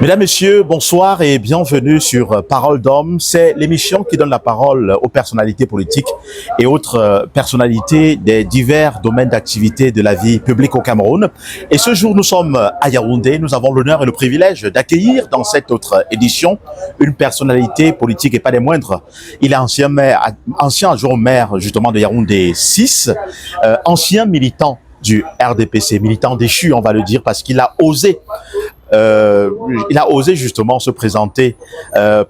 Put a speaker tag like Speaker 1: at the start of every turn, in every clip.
Speaker 1: Mesdames, Messieurs, bonsoir et bienvenue sur Parole d'Homme. C'est l'émission qui donne la parole aux personnalités politiques et autres personnalités des divers domaines d'activité de la vie publique au Cameroun. Et ce jour, nous sommes à Yaoundé. Nous avons l'honneur et le privilège d'accueillir dans cette autre édition une personnalité politique et pas des moindres. Il est ancien adjoint maire justement de Yaoundé 6, ancien militant du RDPC, militant déchu, on va le dire, parce qu'il a osé justement se présenter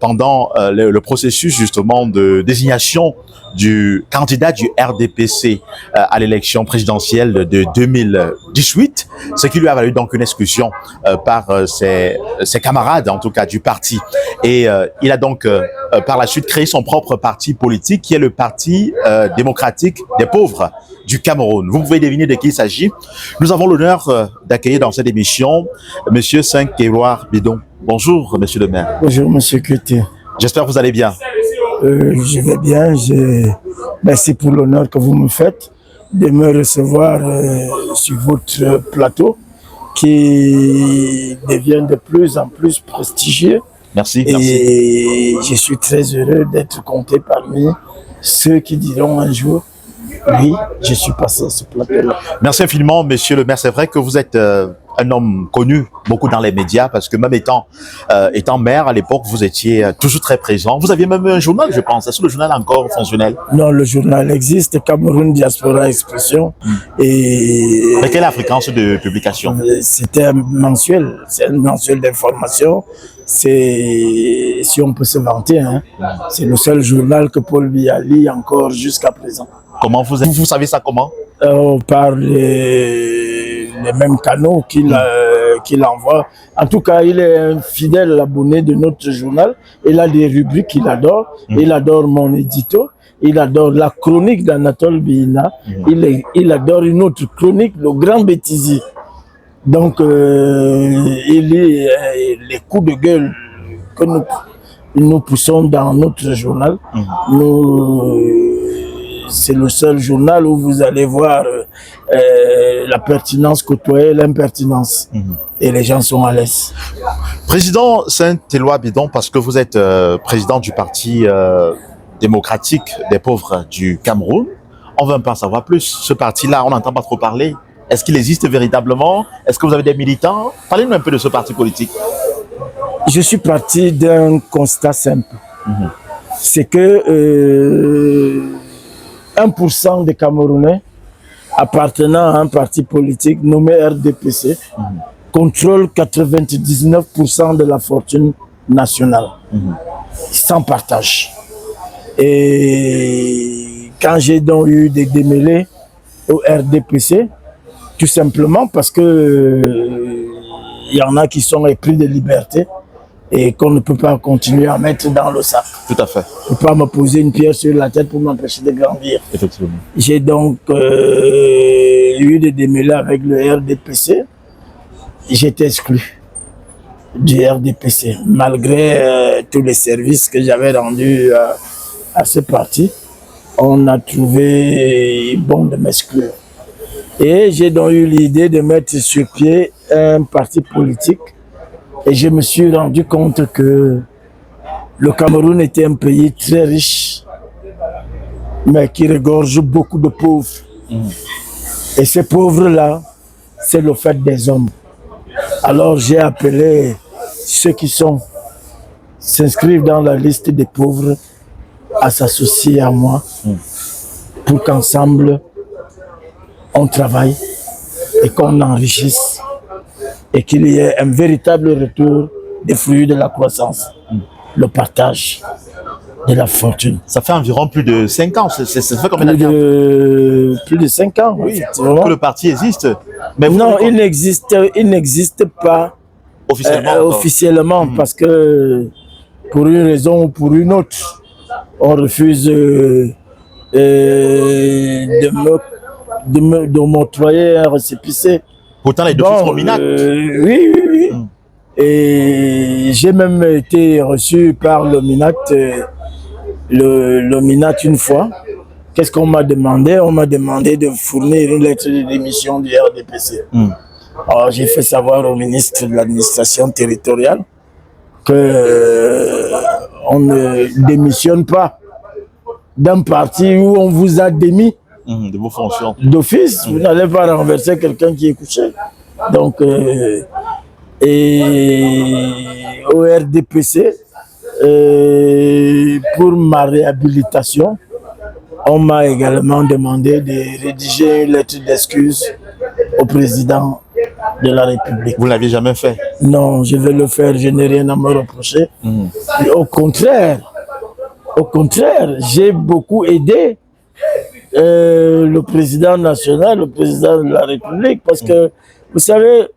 Speaker 1: pendant le processus justement de désignation du candidat du RDPC à l'élection présidentielle de 2018, ce qui lui a valu donc une exclusion par ses camarades, en tout cas du parti. Et il a donc par la suite créé son propre parti politique qui est le Parti démocratique des pauvres du Cameroun. Vous pouvez deviner de qui il s'agit. Nous avons l'honneur d'accueillir dans cette émission Monsieur Saint-Éloi Bidon. Bonjour, Monsieur le maire.
Speaker 2: Bonjour, Monsieur Kuté.
Speaker 1: J'espère que vous allez bien.
Speaker 2: Je vais bien. Merci pour l'honneur que vous me faites de me recevoir sur votre plateau qui devient de plus en plus prestigieux.
Speaker 1: Merci.
Speaker 2: Et je suis très heureux d'être compté parmi ceux qui diront un jour: oui, je suis passé à ce plateau-là.
Speaker 1: Merci infiniment, Monsieur le maire. C'est vrai que vous êtes un homme connu beaucoup dans les médias parce que même étant maire à l'époque, vous étiez toujours très présent. Vous aviez même un journal, je pense. Est-ce que le journal est encore fonctionnel?
Speaker 2: Non, le journal existe, Cameroun Diaspora Expression. Et
Speaker 1: avec quelle fréquence de publication?
Speaker 2: C'était un mensuel, c'est un mensuel d'information. C'est, si on peut se vanter, hein, c'est le seul journal que Paul Biya lit encore jusqu'à présent.
Speaker 1: Comment vous savez ça comment?
Speaker 2: Par les mêmes canaux qu'il envoie. En tout cas, il est un fidèle abonné de notre journal. Il a des rubriques qu'il adore. Il adore mon édito. Il adore la chronique d'Anatole Bina. Il adore une autre chronique, le grand bêtisier. Donc, il lit les coups de gueule que nous poussons dans notre journal. C'est le seul journal où vous allez voir la pertinence côtoyer l'impertinence. Et les gens sont à l'aise.
Speaker 1: Président Saint-Éloi Bidon, parce que vous êtes président du Parti démocratique des pauvres du Cameroun, on veut un peu en savoir plus. Ce parti-là, on n'entend pas trop parler. Est-ce qu'il existe véritablement? Est-ce que vous avez des militants? Parlez-nous un peu de ce parti politique.
Speaker 2: Je suis parti d'un constat simple. C'est que 1% des Camerounais appartenant à un parti politique nommé RDPC contrôlent 99% de la fortune nationale, sans partage. Et quand j'ai donc eu des démêlés au RDPC, tout simplement parce que il y en a qui sont épris de liberté et qu'on ne peut pas continuer à mettre dans le sac.
Speaker 1: Tout à fait.
Speaker 2: On ne peut pas me poser une pierre sur la tête pour m'empêcher de grandir.
Speaker 1: Effectivement.
Speaker 2: J'ai donc eu des démêlés avec le RDPC. J'étais exclu du RDPC, malgré tous les services que j'avais rendus à ce parti. On a trouvé bon de m'exclure. Et j'ai donc eu l'idée de mettre sur pied un parti politique. Et je me suis rendu compte que le Cameroun était un pays très riche, mais qui regorge beaucoup de pauvres. Et ces pauvres-là, c'est le fait des hommes. Alors j'ai appelé ceux qui s'inscrivent dans la liste des pauvres à s'associer à moi pour qu'ensemble on travaille et qu'on enrichisse et qu'il y ait un véritable retour des fruits de la croissance, le partage de la fortune.
Speaker 1: Ça fait environ plus de 5 ans. Ça fait combien
Speaker 2: Plus
Speaker 1: d'années?
Speaker 2: plus de 5 ans, oui, effectivement.
Speaker 1: Que le parti existe. Mais
Speaker 2: non, il n'existe pas officiellement parce que pour une raison ou pour une autre, on refuse de m'octroyer un récépissé.
Speaker 1: Pourtant, les dossiers sont minables.
Speaker 2: Oui. Et j'ai même été reçu par le MINAT, une fois. Qu'est-ce qu'on m'a demandé? On m'a demandé de fournir une lettre de démission du RDPC. Alors j'ai fait savoir au ministre de l'administration territoriale on ne démissionne pas d'un parti où on vous a démis
Speaker 1: de vos fonctions.
Speaker 2: D'office. Vous n'allez pas renverser quelqu'un qui est couché. Donc, et au RDPC, pour ma réhabilitation, on m'a également demandé de rédiger une lettre d'excuse au président de la République.
Speaker 1: Vous ne l'aviez jamais fait?
Speaker 2: Non, je vais le faire, je n'ai rien à me reprocher. Et au contraire, j'ai beaucoup aidé le président national, le président de la République, parce que, vous savez,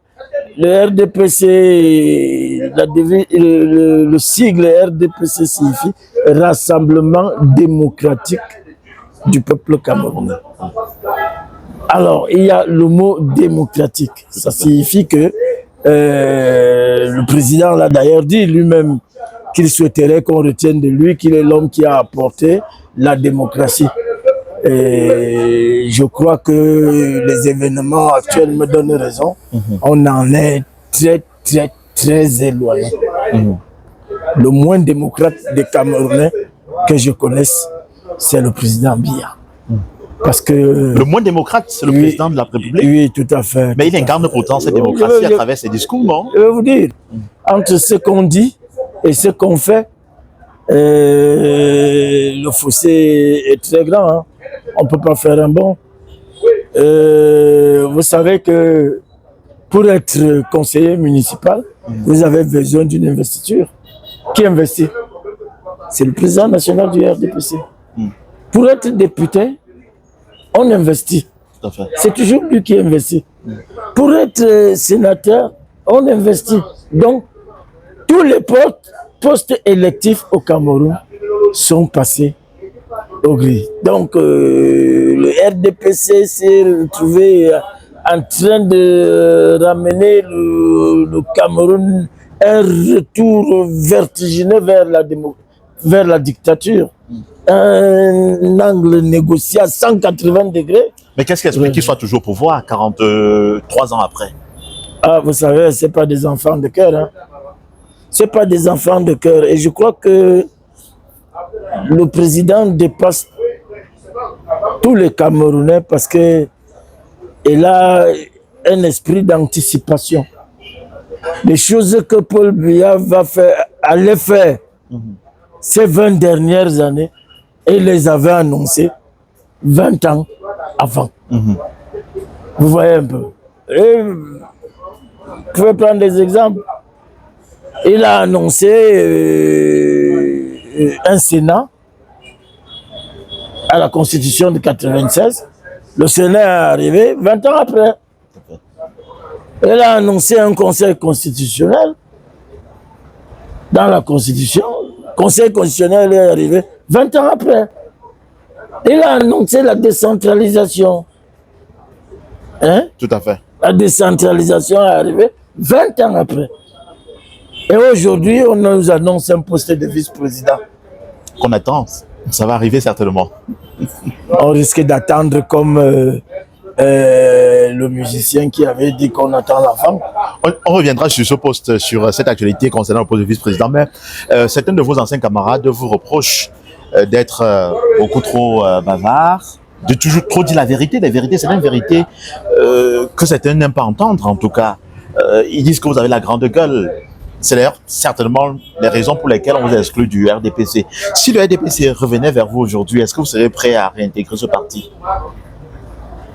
Speaker 2: le RDPC, le sigle RDPC signifie Rassemblement démocratique du peuple camerounais. Alors, il y a le mot démocratique. Ça signifie que le président l'a d'ailleurs dit lui-même qu'il souhaiterait qu'on retienne de lui qu'il est l'homme qui a apporté la démocratie. Et je crois que les événements actuels me donnent raison. On en est très éloigné. Le moins démocrate des Camerounais que je connaisse, c'est le président Biya. Parce que
Speaker 1: le moins démocrate, c'est le président de la République.
Speaker 2: Oui, tout à fait.
Speaker 1: Mais il incarne pourtant cette démocratie à travers ses discours, non?
Speaker 2: Je vais vous dire, entre ce qu'on dit et ce qu'on fait, le fossé est très grand. Hein. On ne peut pas faire un bond. Vous savez que pour être conseiller municipal, vous avez besoin d'une investiture. Qui investit? C'est le président national du RDPC. Pour être député, on investit. C'est toujours lui qui investit. Pour être sénateur, on investit. Donc, tous les postes électifs au Cameroun sont passés au gris. Donc, le RDPC s'est retrouvé en train de ramener le Cameroun un retour vertigineux vers la dictature. Un angle négocié à 180 degrés.
Speaker 1: Mais qu'est-ce qui explique qu'il soit toujours au pouvoir 43 ans après?
Speaker 2: Ah, vous savez, ce n'est pas des enfants de cœur. Hein. Ce n'est pas des enfants de cœur. Et je crois que le président dépasse tous les Camerounais parce qu'il a un esprit d'anticipation. Les choses que Paul Biya allait faire ces 20 dernières années, et il les avait annoncées 20 ans avant. Vous voyez un peu. Et vous pouvez prendre des exemples. Il a annoncé un Sénat à la Constitution de 1996. Le Sénat est arrivé 20 ans après. Il a annoncé un Conseil constitutionnel dans la Constitution. Le Conseil constitutionnel est arrivé 20 ans après. Il a annoncé la décentralisation. Hein?
Speaker 1: Tout à fait.
Speaker 2: La décentralisation est arrivée 20 ans après. Et aujourd'hui, on nous annonce un poste de vice-président.
Speaker 1: Qu'on attend, ça va arriver certainement.
Speaker 2: On risque d'attendre comme le musicien qui avait dit qu'on attend la femme.
Speaker 1: On reviendra sur ce poste, sur cette actualité concernant le poste de vice-président, mais certains de vos anciens camarades vous reprochent d'être beaucoup trop bavard, de toujours trop dire la vérité. La vérité, c'est une vérité que certains n'aiment pas entendre, en tout cas. Ils disent que vous avez la grande gueule. C'est d'ailleurs certainement les raisons pour lesquelles on vous a exclu du RDPC. Si le RDPC revenait vers vous aujourd'hui, est-ce que vous serez prêt à réintégrer ce parti?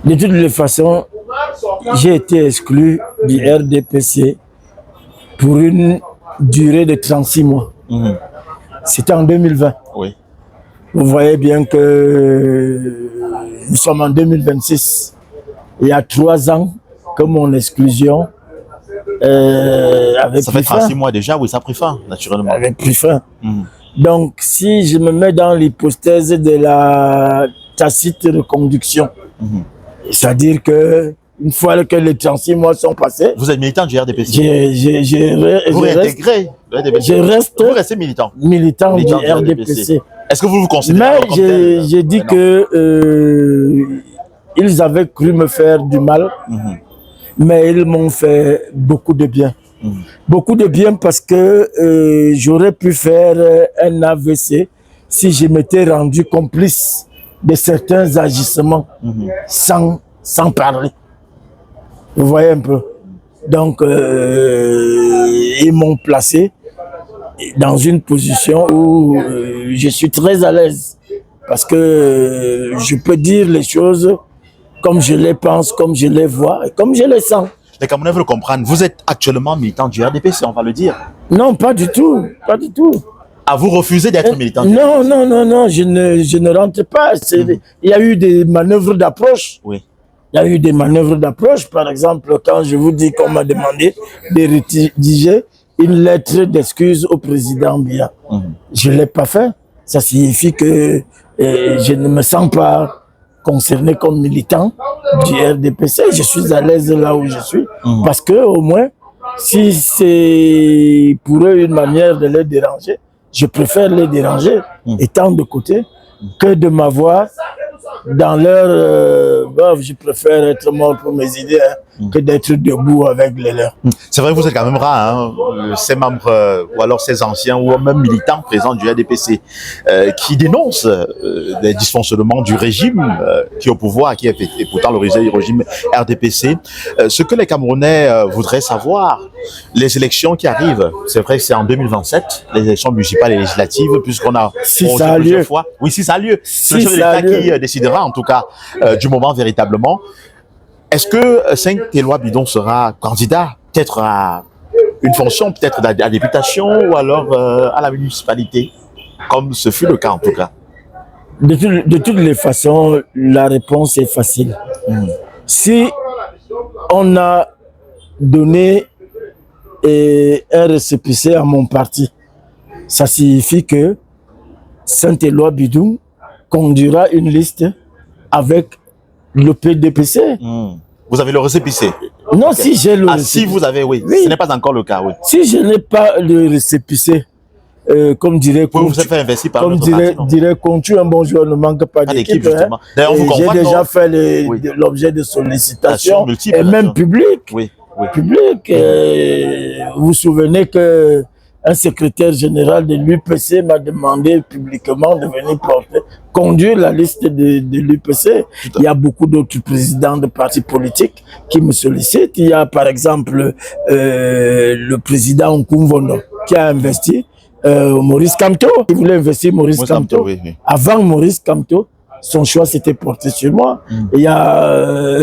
Speaker 2: De toutes les façons, j'ai été exclu du RDPC pour une durée de 36 mois. C'était en 2020.
Speaker 1: Oui.
Speaker 2: Vous voyez bien que nous sommes en 2026. Il y a 3 ans que mon exclusion avait
Speaker 1: ça fait 36 mois déjà, oui, ça a pris fin, naturellement.
Speaker 2: Avait pris fin. Donc, si je me mets dans l'hypothèse de la tacite reconduction, c'est-à-dire que une fois que les 36 mois sont passés...
Speaker 1: Vous êtes militant du RDPC?
Speaker 2: Vous
Speaker 1: réintégrez le RDPC? Vous restez militant?
Speaker 2: Militant du RDPC.
Speaker 1: Est-ce que vous vous considérez
Speaker 2: comme tel? J'ai dit que ils avaient cru me faire du mal, mais ils m'ont fait beaucoup de bien. Beaucoup de bien parce que j'aurais pu faire un AVC si je m'étais rendu complice de certains agissements sans parler. Vous voyez un peu. Donc, ils m'ont placé dans une position où je suis très à l'aise parce que je peux dire les choses comme je les pense, comme je les vois et comme je les sens.
Speaker 1: Les Camerounais veulent comprendre, vous êtes actuellement militant du RDPC, on va le dire.
Speaker 2: Non, pas du tout, pas du tout.
Speaker 1: Ah, vous refusez d'être militant du
Speaker 2: Non,
Speaker 1: RDPC?
Speaker 2: non, je ne rentre pas. Il y a eu des manœuvres d'approche.
Speaker 1: Oui.
Speaker 2: Il y a eu des manœuvres d'approche. Par exemple, quand je vous dis qu'on m'a demandé de rédiger une lettre d'excuse au président Biya, je ne l'ai pas fait. Ça signifie que je ne me sens pas concerné comme militant du RDPC. Je suis à l'aise là où je suis. Parce que au moins, si c'est pour eux une manière de les déranger, je préfère les déranger étant de côté que de m'avoir dans leur... je préfère être mort pour mes idées que d'être debout avec les leurs.
Speaker 1: C'est vrai que vous êtes quand même rare, hein, ces membres ou alors ces anciens ou même militants présents du RDPC qui dénoncent les dysfonctionnements du régime qui est au pouvoir, qui est pourtant le régime RDPC. Ce que les Camerounais voudraient savoir, les élections qui arrivent, c'est vrai que c'est en 2027, les élections municipales et législatives, puisqu'on a
Speaker 2: si ça a lieu.
Speaker 1: Fois. Oui, si ça a lieu.
Speaker 2: Si
Speaker 1: le chef de l'État qui décidera en tout cas du moment véritablement. Est-ce que Saint-Éloi Bidon sera candidat peut-être à une fonction, peut-être à la députation ou alors à la municipalité, comme ce fut le cas en tout cas?
Speaker 2: De toutes les façons, la réponse est facile. Si on a donné un récépissé à mon parti, ça signifie que Saint-Éloi Bidon conduira une liste avec le PDPC.
Speaker 1: Vous avez le récépissé?
Speaker 2: Non,
Speaker 1: okay.
Speaker 2: Si j'ai le
Speaker 1: récépissé. Si vous avez, oui. Ce n'est pas encore le cas, oui.
Speaker 2: Si je n'ai pas le récépissé, comme dirait Contu, un bon joueur ne manque pas d'équipe.
Speaker 1: D'ailleurs,
Speaker 2: j'ai déjà fait l'objet de sollicitations et même publiques. Public. Vous vous souvenez que un secrétaire général de l'UPC m'a demandé publiquement de venir conduire la liste de l'UPC. Il y a beaucoup d'autres présidents de partis politiques qui me sollicitent. Il y a par exemple le président Nkumvono qui a investi Maurice Kamto. Il voulait investir Maurice Kamto. Oui. Avant Maurice Kamto, son choix s'était porté sur moi. Il y a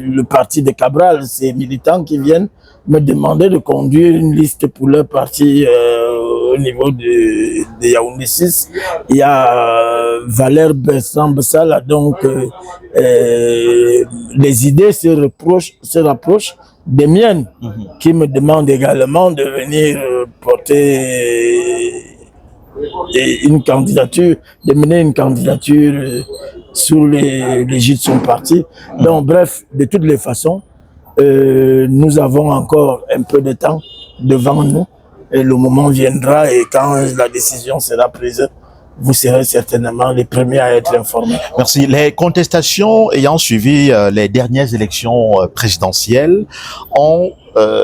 Speaker 2: le parti de Cabral, ces militants qui viennent me demander de conduire une liste pour leur parti au niveau de Yaoundé 6. Il y a Valère Bessambessala, donc les idées se rapprochent des miennes, qui me demandent également de venir porter une candidature, de mener une candidature sous l'égide de son parti. Donc bref, de toutes les façons, nous avons encore un peu de temps devant nous et le moment viendra et quand la décision sera prise, vous serez certainement les premiers à être informés.
Speaker 1: Merci. Les contestations ayant suivi les dernières élections présidentielles ont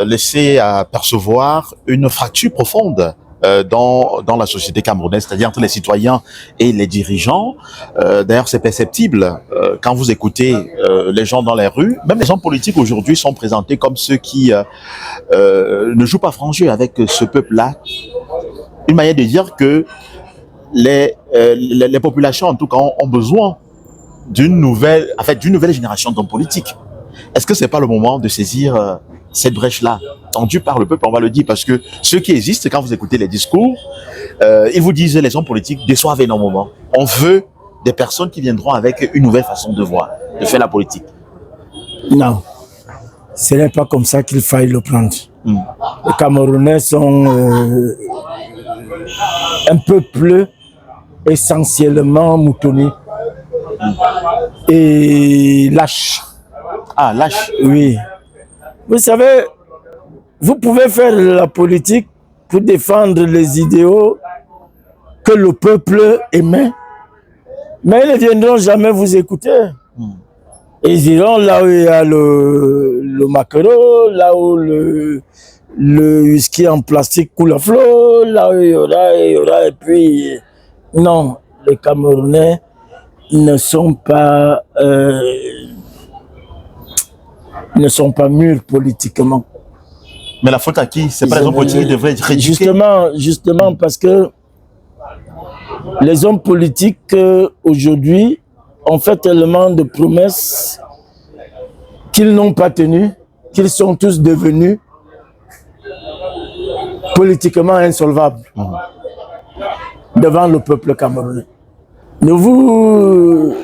Speaker 1: laissé apercevoir une fracture profonde dans la société camerounaise, c'est-à-dire entre les citoyens et les dirigeants. D'ailleurs, c'est perceptible quand vous écoutez les gens dans les rues. Même les hommes politiques aujourd'hui sont présentés comme ceux qui ne jouent pas franc jeu avec ce peuple-là. Une manière de dire que les populations, en tout cas, ont besoin d'une nouvelle génération d'hommes politiques. Est-ce que c'est pas le moment de saisir cette brèche-là, tendue par le peuple, on va le dire, parce que ceux qui existent, quand vous écoutez les discours, ils vous disent les hommes politiques déçoivent énormément. On veut des personnes qui viendront avec une nouvelle façon de voir, de faire la politique.
Speaker 2: Non, ce n'est pas comme ça qu'il faille le prendre. Les Camerounais sont un peuple essentiellement moutonné et lâche.
Speaker 1: Ah, lâche.
Speaker 2: Oui. Vous savez, vous pouvez faire la politique pour défendre les idéaux que le peuple aimait, mais ils ne viendront jamais vous écouter. Ils iront là où il y a le maquereau, là où le whisky en plastique coule à flot, là il y aura, et puis non, les Camerounais ne sont pas mûrs politiquement.
Speaker 1: Mais la faute à qui? C'est pas les hommes politiques qui devraient être éduqués.
Speaker 2: Justement parce que les hommes politiques aujourd'hui ont fait tellement de promesses qu'ils n'ont pas tenues, qu'ils sont tous devenus politiquement insolvables devant le peuple camerounais. Ne vous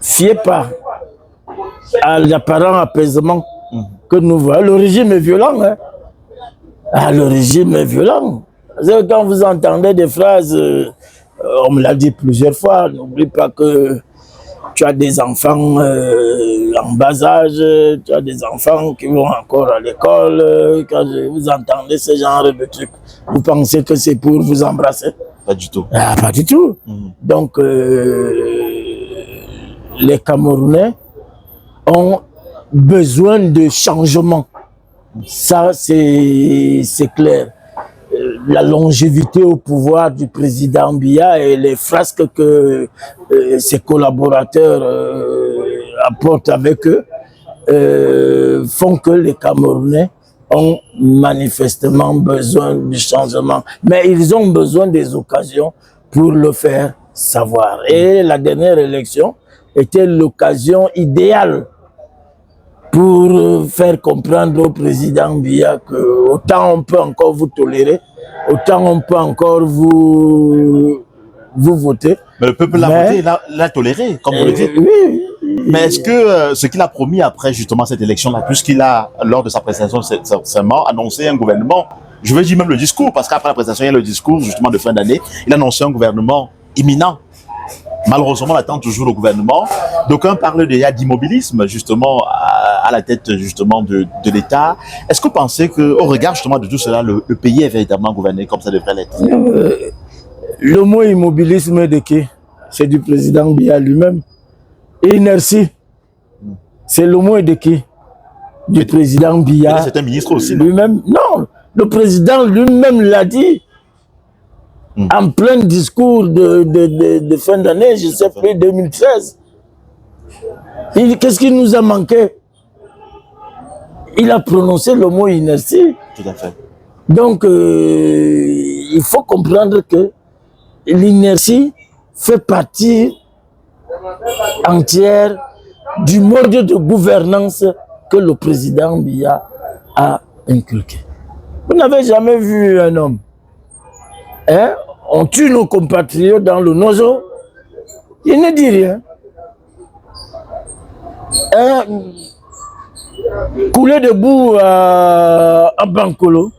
Speaker 2: fiez pas à l'apparent apaisement que nous voyons. Le régime est violent. Hein? Le régime est violent. Quand vous entendez des phrases, on me l'a dit plusieurs fois, n'oublie pas que tu as des enfants en bas âge, tu as des enfants qui vont encore à l'école. Quand vous entendez ce genre de trucs, vous pensez que c'est pour vous embrasser?
Speaker 1: Pas du tout.
Speaker 2: Pas du tout. Donc, les Camerounais ont besoin de changement. Ça, c'est clair. La longévité au pouvoir du président Biya et les frasques que ses collaborateurs apportent avec eux font que les Camerounais ont manifestement besoin du changement. Mais ils ont besoin des occasions pour le faire savoir. Et la dernière élection était l'occasion idéale pour faire comprendre au président Biya que autant on peut encore vous tolérer, autant on peut encore vous voter.
Speaker 1: Mais le peuple l'a voté, l'a toléré, comme vous le dites.
Speaker 2: Oui.
Speaker 1: Mais est-ce que ce qu'il a promis après justement cette élection-là, puisqu'il a, lors de sa présentation de serment, annoncé un gouvernement, je veux dire même le discours, parce qu'après la présentation, il y a le discours justement de fin d'année, il a annoncé un gouvernement imminent. Malheureusement, on attend toujours le gouvernement. D'aucuns parlent déjà d'immobilisme, justement, à la tête, justement, de l'État. Est-ce que vous pensez qu'au regard, justement, de tout cela, le pays est véritablement gouverné comme ça devrait l'être?
Speaker 2: Le mot immobilisme est de qui? C'est du président Biya lui-même. Inertie, c'est le mot de qui? Du président Biya.
Speaker 1: C'est un ministre aussi,
Speaker 2: lui-même. Non, le président lui-même l'a dit. En plein discours de fin d'année, je ne sais plus, 2013. Qu'est-ce qui nous a manqué? Il a prononcé le mot inertie.
Speaker 1: Tout à fait.
Speaker 2: Donc, il faut comprendre que l'inertie fait partie entière du mode de gouvernance que le président Biya a inculqué. Vous n'avez jamais vu un homme, hein? On tue nos compatriotes dans le nozo, il ne dit rien. Hein? Couler debout à Bankolo.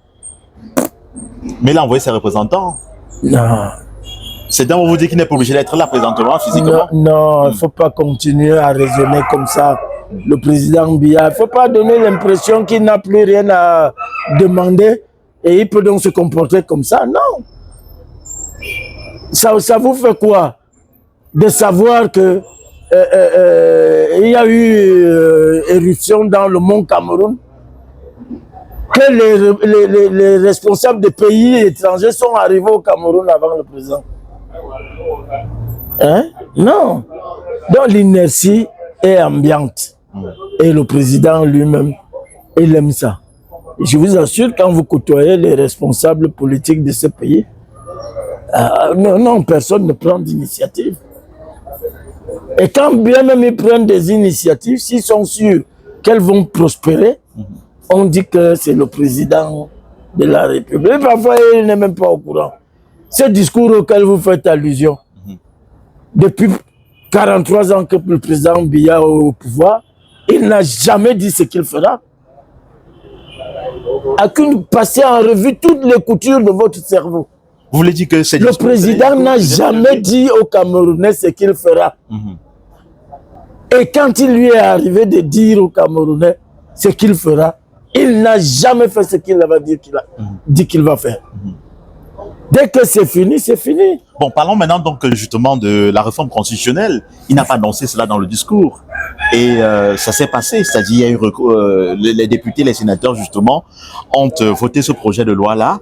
Speaker 1: Mais il a envoyé ses représentants.
Speaker 2: Non.
Speaker 1: C'est donc vous dire qu'il n'est pas obligé d'être là présentement, physiquement.
Speaker 2: Non, il ne faut pas continuer à raisonner comme ça. Le président Biya, il ne faut pas donner l'impression qu'il n'a plus rien à demander et il peut donc se comporter comme ça. Non. Ça vous fait quoi de savoir que il y a eu éruption dans le mont Cameroun, que les responsables des pays étrangers sont arrivés au Cameroun avant le président? Hein? Non. Donc l'inertie est ambiante. Et le président lui-même, il aime ça. Et je vous assure, quand vous côtoyez les responsables politiques de ce pays, non, personne ne prend d'initiative. Et quand bien même ils prennent des initiatives, s'ils sont sûrs qu'elles vont prospérer, on dit que c'est le président de la République. Parfois, il n'est même pas au courant. Ce discours auquel vous faites allusion, depuis 43 ans que le président Biya est au pouvoir, il n'a jamais dit ce qu'il fera. À qu'une passer en revue toutes les coutures de votre cerveau.
Speaker 1: Vous voulez dire que c'est
Speaker 2: le président n'a jamais dit aux Camerounais ce qu'il fera. Et quand il lui est arrivé de dire aux Camerounais ce qu'il fera, il n'a jamais fait ce qu'il avait dit qu'il va faire. Dès que c'est fini, c'est fini.
Speaker 1: Bon, parlons maintenant donc justement de la réforme constitutionnelle. Il n'a pas annoncé cela dans le discours. Et ça s'est passé, c'est-à-dire il y a eu les députés, les sénateurs justement ont voté ce projet de loi-là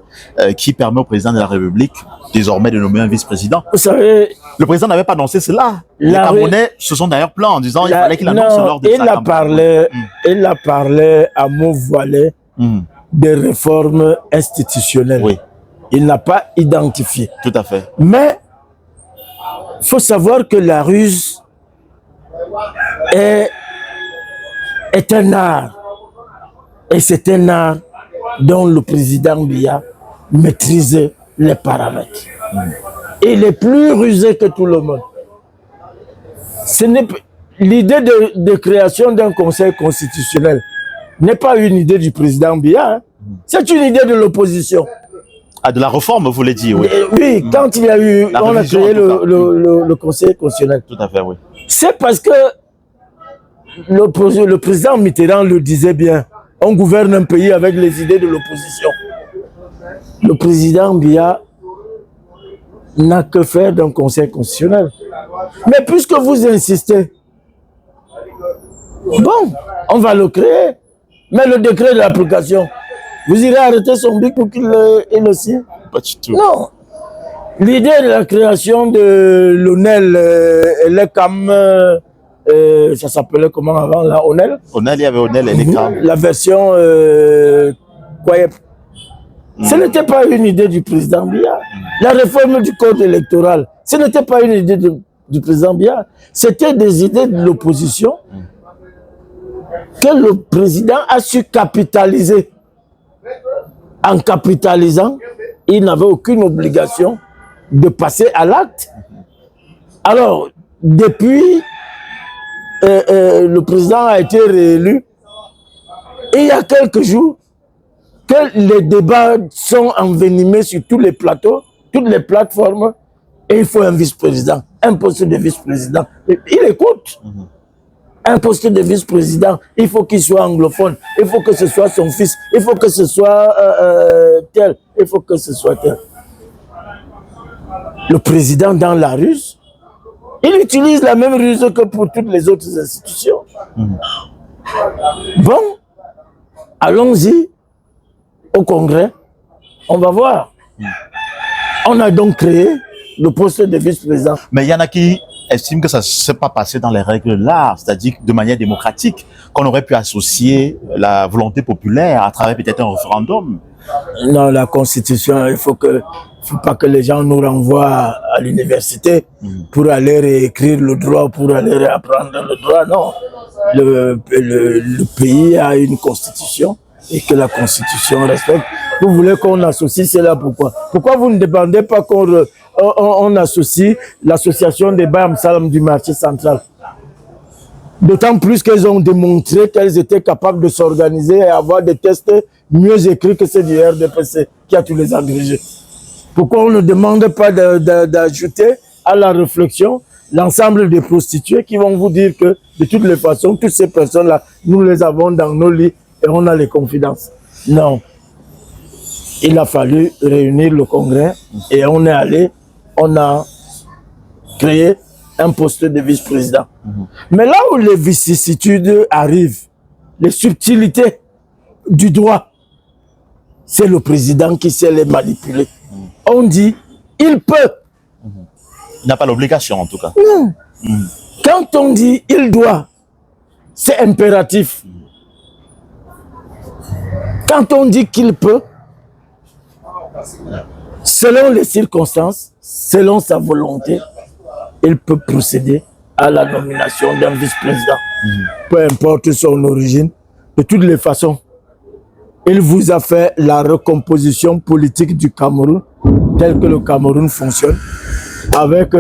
Speaker 1: qui permet au président de la République désormais de nommer un vice-président.
Speaker 2: Vous savez,
Speaker 1: le président n'avait pas annoncé cela. Les Camerounais se sont d'ailleurs plaints en disant qu'il fallait qu'il annonce lors de sa campagne.
Speaker 2: Il a parlé à mots voilés des réformes institutionnelles.
Speaker 1: Oui.
Speaker 2: Il n'a pas identifié.
Speaker 1: Tout à fait.
Speaker 2: Mais il faut savoir que la ruse est un art. Et c'est un art dont le président Biya maîtrise les paramètres. Il est plus rusé que tout le monde. L'idée de création d'un conseil constitutionnel n'est pas une idée du président Biya. Hein. C'est une idée de l'opposition.
Speaker 1: Ah, de la réforme, vous voulez dire, oui.
Speaker 2: Oui, quand il y a eu, on a créé le Conseil constitutionnel.
Speaker 1: Tout à fait, oui.
Speaker 2: C'est parce que le président Mitterrand le disait bien, on gouverne un pays avec les idées de l'opposition. Le président Biya n'a que faire d'un Conseil constitutionnel. Mais puisque vous insistez, bon, on va le créer. Mais le décret de l'application, vous irez arrêter son bic pour qu'il le signe?
Speaker 1: Pas du tout.
Speaker 2: Non. L'idée de la création de l'ONEL, ça s'appelait comment avant, la ONEL?
Speaker 1: ONEL, il y avait ONEL et l'ECAM.
Speaker 2: La version Kwayep. Ce n'était pas une idée du président Biya. La réforme du code électoral, ce n'était pas une idée du président Biya. C'était des idées de l'opposition que le président a su capitaliser. En capitalisant, il n'avait aucune obligation de passer à l'acte. Alors, depuis, le président a été réélu, et il y a quelques jours, que les débats sont envenimés sur tous les plateaux, toutes les plateformes, et il faut un vice-président, un poste de vice-président. Il écoute. Un poste de vice-président, il faut qu'il soit anglophone, il faut que ce soit son fils, il faut que ce soit tel, il faut que ce soit tel. Le président dans la ruse, il utilise la même ruse que pour toutes les autres institutions. Bon, allons-y au Congrès, on va voir. On a donc créé le poste de vice-président.
Speaker 1: Mais il y en a qui estiment que ça ne s'est pas passé dans les règles de l'art, c'est-à-dire de manière démocratique, qu'on aurait pu associer la volonté populaire à travers peut-être un référendum.
Speaker 2: Non, la Constitution, il faut pas que les gens nous renvoient à l'université pour aller réécrire le droit, pour aller réapprendre le droit. Non, le pays a une Constitution et que la Constitution respecte. Vous voulez qu'on associe cela, pourquoi? Pourquoi vous ne demandez pas qu'on associe l'association des Bayam Salam du marché central? D'autant plus qu'elles ont démontré qu'elles étaient capables de s'organiser et avoir des tests mieux écrits que ceux du RDPC qui a tous les agrégés. Pourquoi on ne demande pas d'ajouter à la réflexion l'ensemble des prostituées qui vont vous dire que de toutes les façons, toutes ces personnes-là, nous les avons dans nos lits et on a les confidences? Non. Il a fallu réunir le Congrès et on est allé, on a créé un poste de vice-président. Mais là où les vicissitudes arrivent, les subtilités du droit, c'est le président qui sait les manipuler. On dit, il peut.
Speaker 1: Il n'a pas l'obligation en tout cas.
Speaker 2: Non. Quand on dit, il doit, c'est impératif. Quand on dit qu'il peut, selon les circonstances, selon sa volonté, il peut procéder à la nomination d'un vice-président. Peu importe son origine, de toutes les façons, il vous a fait la recomposition politique du Cameroun, tel que le Cameroun fonctionne, avec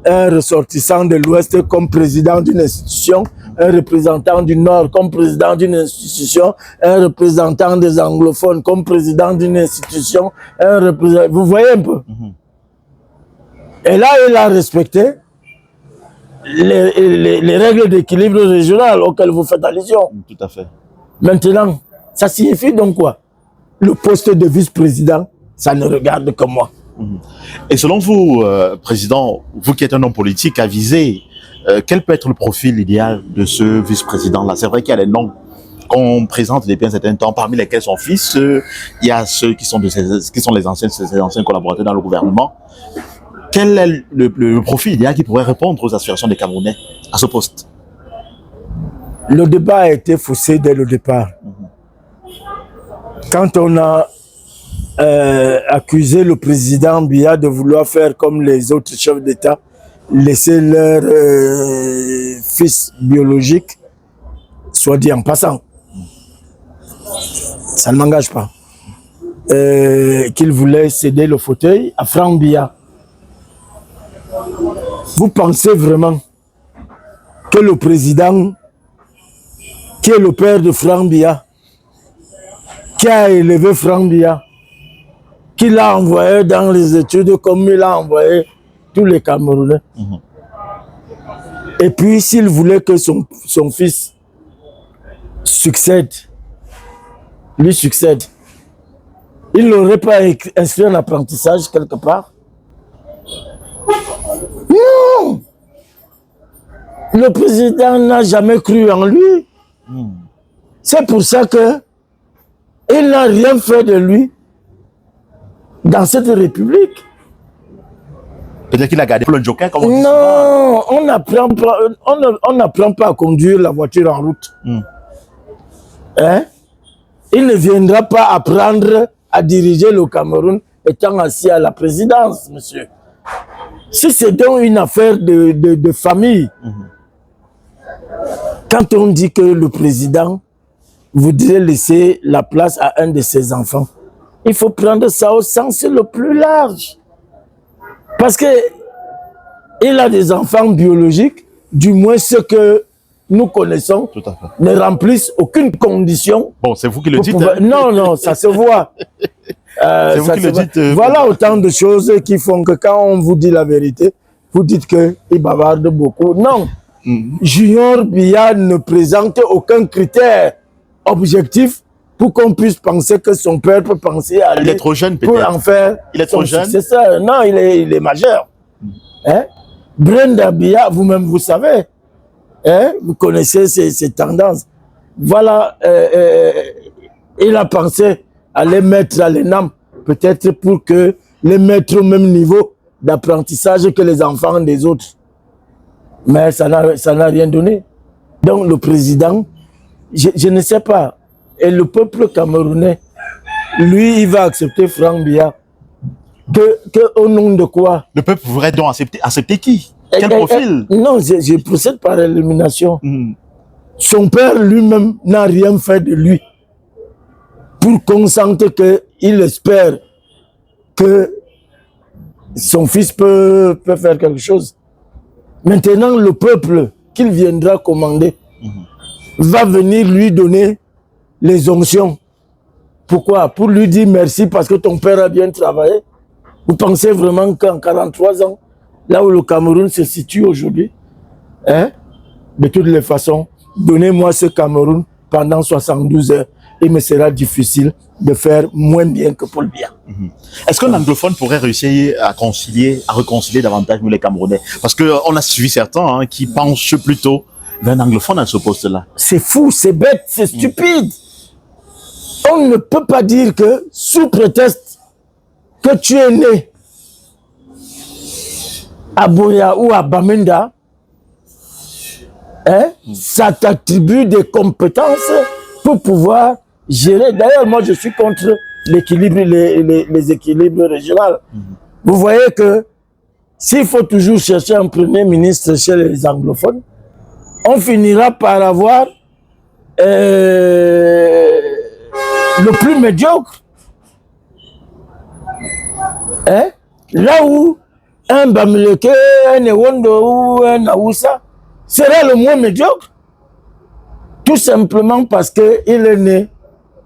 Speaker 2: un ressortissant de l'Ouest comme président d'une institution, un représentant du Nord comme président d'une institution, un représentant des anglophones comme président d'une institution, vous voyez un peu. Et là, il a respecté les règles d'équilibre régional auxquelles vous faites allusion.
Speaker 1: Tout à fait.
Speaker 2: Maintenant, ça signifie donc quoi? Le poste de vice-président, ça ne regarde que moi.
Speaker 1: Et selon vous, Président, vous qui êtes un homme politique avisé, quel peut être le profil idéal de ce vice-président-là? C'est vrai qu'il y a des noms qu'on présente depuis un certain temps, parmi lesquels son fils, il y a ceux qui sont les anciens collaborateurs dans le gouvernement. Quel est le profil idéal qui pourrait répondre aux aspirations des Camerounais à ce poste?
Speaker 2: Le débat a été faussé dès le départ. Quand on a accusé le président Biya de vouloir faire comme les autres chefs d'État, laisser leur fils biologique, soit dit en passant, ça ne m'engage pas, qu'il voulait céder le fauteuil à Franck Biya. Vous pensez vraiment que le président, qui est le père de Franck Biya, qui a élevé Franck Biya, qui l'a envoyé dans les études comme il a envoyé tous les Camerounais, et puis s'il voulait que son fils lui succède, il n'aurait pas inscrit un apprentissage quelque part? Non! Le président n'a jamais cru en lui. C'est pour ça que il n'a rien fait de lui dans cette république.
Speaker 1: Peut-être qu'il a gardé le joker comme on dit.
Speaker 2: Non, on n'apprend pas à conduire la voiture en route. Hein? Il ne viendra pas apprendre à diriger le Cameroun étant assis à la présidence, monsieur. Si c'est donc une affaire de famille, quand on dit que le président voudrait laisser la place à un de ses enfants, il faut prendre ça au sens le plus large. Parce que il a des enfants biologiques, du moins ceux que nous connaissons,
Speaker 1: Tout à fait.
Speaker 2: ne remplissent aucune condition.
Speaker 1: Bon, c'est vous qui le dites.
Speaker 2: Pouvoir... Non, non, ça se voit.
Speaker 1: C'est vous qui le dites.
Speaker 2: Voilà autant de choses qui font que quand on vous dit la vérité, vous dites qu'il bavarde beaucoup. Non. Junior Biya ne présente aucun critère objectif pour qu'on puisse penser que son père peut penser à lui.
Speaker 1: Il est trop jeune, peut-être.
Speaker 2: Pour en faire.
Speaker 1: Il est trop jeune.
Speaker 2: C'est ça. Non, il est majeur. Hein? Brenda Biya, vous-même, vous savez. Hein? Vous connaissez ses tendances. Voilà. Il a pensé à les mettre à l'ENAM, peut-être pour que les mettre au même niveau d'apprentissage que les enfants des autres. Mais ça n'a rien donné. Donc le président, je ne sais pas. Et le peuple camerounais, lui, il va accepter Franck Biya. Que au nom de quoi?
Speaker 1: Le peuple voudrait donc accepter qui? Quel profil?
Speaker 2: Non, je procède par élimination. Son père lui-même n'a rien fait de lui pour qu'on sente qu'il espère que son fils peut faire quelque chose. Maintenant, le peuple qu'il viendra commander va venir lui donner les onctions. Pourquoi? Pour lui dire merci parce que ton père a bien travaillé. Vous pensez vraiment qu'en 43 ans, là où le Cameroun se situe aujourd'hui, hein, de toutes les façons, donnez-moi ce Cameroun pendant 72 heures. Il me sera difficile de faire moins bien que Paul Biya.
Speaker 1: Est-ce qu'un anglophone pourrait réussir à réconcilier davantage nous les Camerounais? Parce qu'on a suivi certains qui penchent plutôt vers un anglophone à ce poste-là.
Speaker 2: C'est fou, c'est bête, c'est stupide. On ne peut pas dire que, sous prétexte que tu es né à Boya ou à Bamenda, hein, ça t'attribue des compétences pour pouvoir gérer. D'ailleurs, moi, je suis contre l'équilibre, les équilibres régionaux. Vous voyez que s'il faut toujours chercher un premier ministre chez les anglophones, on finira par avoir le plus médiocre. Hein? Là où un Bamileke, un Ewondo ou un Aoussa sera le moins médiocre. Tout simplement parce qu'il est né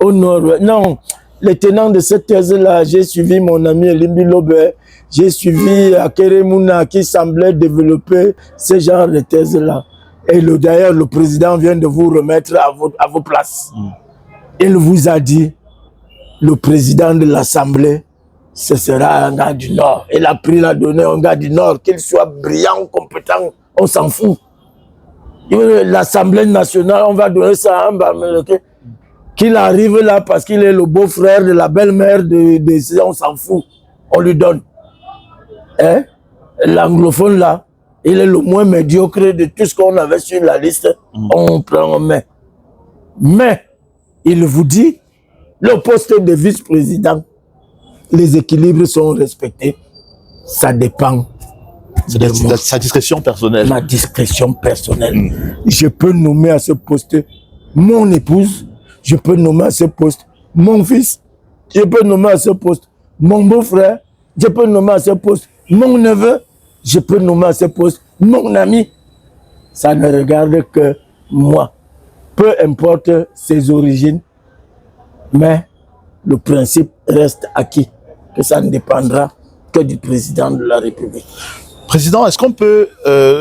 Speaker 2: au nord. Non, les tenants de cette thèse-là, j'ai suivi mon ami Elimbi Lobe, j'ai suivi Akere Mouna qui semblait développer ce genre de thèse-là. Et d'ailleurs, le président vient de vous remettre à vos places. Il vous a dit, le président de l'Assemblée, ce sera un gars du Nord. Il a pris la donnée à un gars du Nord, qu'il soit brillant, compétent, on s'en fout. L'Assemblée nationale, on va donner ça à un Américain. Qu'il arrive là parce qu'il est le beau-frère de la belle-mère on s'en fout. On lui donne. Hein? L'anglophone là, il est le moins médiocre de tout ce qu'on avait sur la liste. On prend en main. Mais, il vous dit, le poste de vice-président, les équilibres sont respectés. Ça dépend.
Speaker 1: C'est sa discrétion personnelle.
Speaker 2: Ma discrétion personnelle. Je peux nommer à ce poste mon épouse, je peux nommer à ce poste mon fils, je peux nommer à ce poste mon beau-frère, je peux nommer à ce poste mon neveu, je peux nommer à ce poste mon ami. Ça ne regarde que moi. Peu importe ses origines, mais le principe reste acquis, que ça ne dépendra que du président de la République.
Speaker 1: Président, est-ce qu'on peut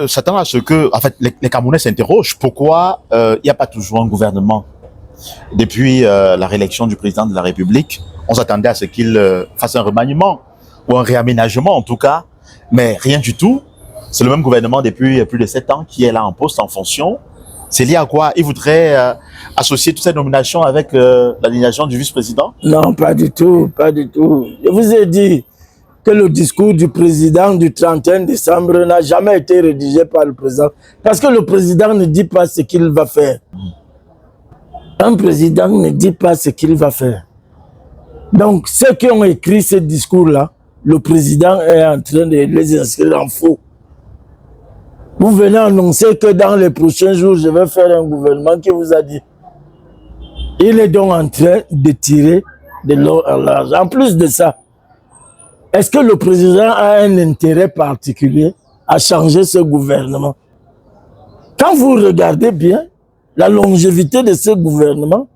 Speaker 1: s'attendre à ce que, en fait, les Camerounais s'interrogent pourquoi il n'y a pas toujours un gouvernement? Depuis la réélection du président de la République, on s'attendait à ce qu'il fasse un remaniement ou un réaménagement en tout cas, mais rien du tout. C'est le même gouvernement depuis plus de 7 ans qui est là en poste, en fonction. C'est lié à quoi? Il voudrait associer toutes ces nominations avec la nomination du vice-président?
Speaker 2: Non, pas du tout, pas du tout. Je vous ai dit que le discours du président du 31 décembre n'a jamais été rédigé par le président. Parce que le président ne dit pas ce qu'il va faire. Un président ne dit pas ce qu'il va faire. Donc, ceux qui ont écrit ce discours-là, le président est en train de les inscrire en faux. Vous venez annoncer que dans les prochains jours, je vais faire un gouvernement qui vous a dit. Il est donc en train de tirer de l'eau à l'âge. En plus de ça, est-ce que le président a un intérêt particulier à changer ce gouvernement? Quand vous regardez bien, la longévité de ce gouvernement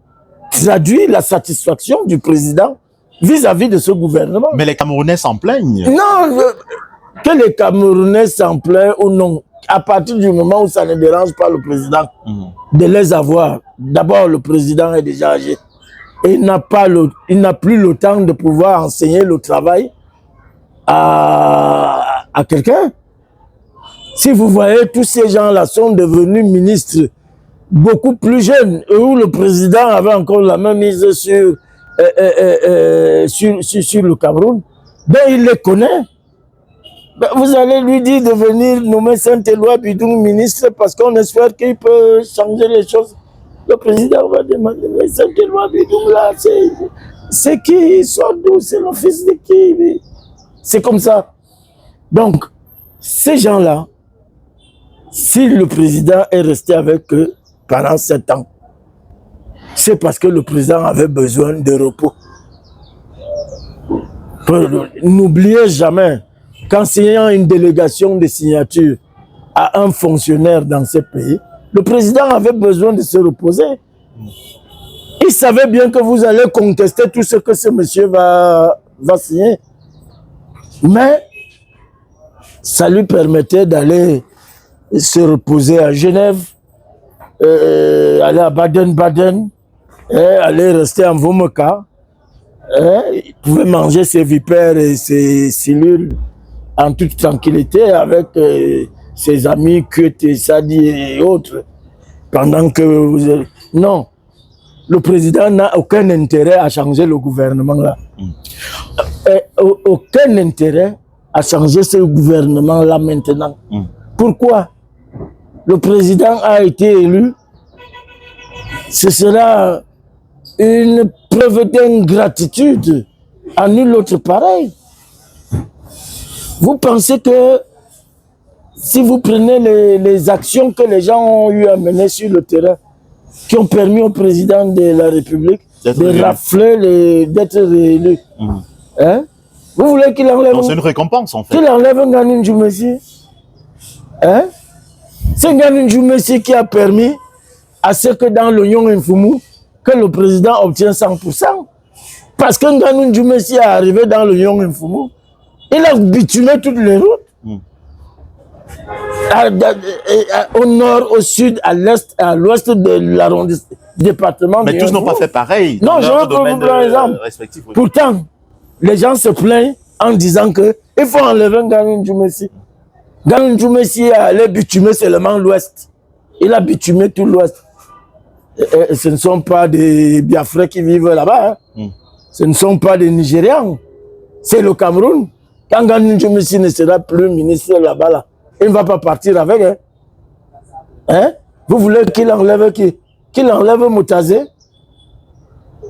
Speaker 2: traduit la satisfaction du président vis-à-vis de ce gouvernement.
Speaker 1: Mais les Camerounais s'en plaignent.
Speaker 2: Non, que les Camerounais s'en plaignent ou non, à partir du moment où ça ne dérange pas le président de les avoir. D'abord, le président est déjà âgé. Et il n'a plus le temps de pouvoir enseigner le travail à quelqu'un. Si vous voyez, tous ces gens-là sont devenus ministres beaucoup plus jeunes, où le président avait encore la main mise sur le Cameroun. Ben, il les connaît. Ben, vous allez lui dire de venir nommer Saint-Éloi Bidou ministre parce qu'on espère qu'il peut changer les choses. Le président va demander, mais Saint-Éloi Bidou là, c'est qui? Il sort d'où? C'est le fils de qui? C'est comme ça. Donc, ces gens-là, si le président est resté avec eux pendant 7 ans, c'est parce que le président avait besoin de repos. N'oubliez jamais qu'en signant une délégation de signature à un fonctionnaire dans ce pays, le président avait besoin de se reposer. Il savait bien que vous allez contester tout ce que ce monsieur va signer. Mais ça lui permettait d'aller se reposer à Genève, aller à Baden-Baden, aller rester en Vomeka. Il pouvait manger ses vipères et ses cellules en toute tranquillité avec ses amis Kute, Sadi et autres. Pendant que vous... Non, le président n'a aucun intérêt à changer le gouvernement là. Aucun intérêt à changer ce gouvernement là maintenant. Pourquoi? Le président a été élu. Ce sera une preuve d'ingratitude à nul autre pareil. Vous pensez que si vous prenez les actions que les gens ont eu à mener sur le terrain, qui ont permis au président de la République de rafler, d'être réélu, hein? Vous voulez qu'il enlève...
Speaker 1: C'est une récompense en fait.
Speaker 2: Qu'il enlève un Nganou Djoumessi, hein? C'est Nganou Djoumessi qui a permis à ce que dans l'Oignon Infoumou, que le président obtient 100%. Parce que Nganou Djoumessi est arrivé dans l'Oignon Infoumou, il a bitumé toutes les routes. Au nord, au sud, à l'est, à l'ouest de l'arrondissement, département.
Speaker 1: Mais tous n'ont pas fait pareil.
Speaker 2: Non, je vais vous prendre un exemple. Pourtant, les gens se plaignent en disant que il faut enlever Nganou Djoumessi. Nganou Djoumessi est allé bitumer seulement l'Ouest. Il a bitumé tout l'Ouest. Et ce ne sont pas des Biafrais qui vivent là-bas. Hein. Ce ne sont pas des Nigérians. C'est le Cameroun. Quand Nganou Djoumessi ne sera plus ministre là-bas, là, il ne va pas partir avec. Hein? Hein? Vous voulez qu'il enlève qui? Qu'il enlève Moutazé?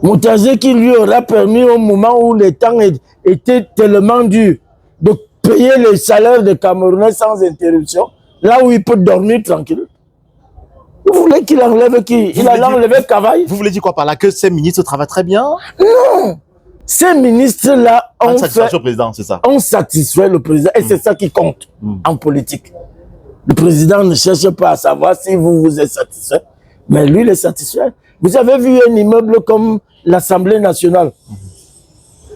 Speaker 2: Moutazé qui lui aura permis au moment où les temps étaient tellement durs de payer les salaires des Camerounais sans interruption, là où il peut dormir tranquille. Vous voulez qu'il enlève qui? Il a enlevé Cavaille.
Speaker 1: Vous voulez dire quoi par là? Que ces ministres travaillent très bien?
Speaker 2: Non! Ces ministres-là ont
Speaker 1: satisfaction au président, c'est ça?
Speaker 2: On satisfait le président et c'est ça qui compte en politique. Le président ne cherche pas à savoir si vous êtes satisfait, mais lui, il est satisfait. Vous avez vu un immeuble comme l'Assemblée nationale.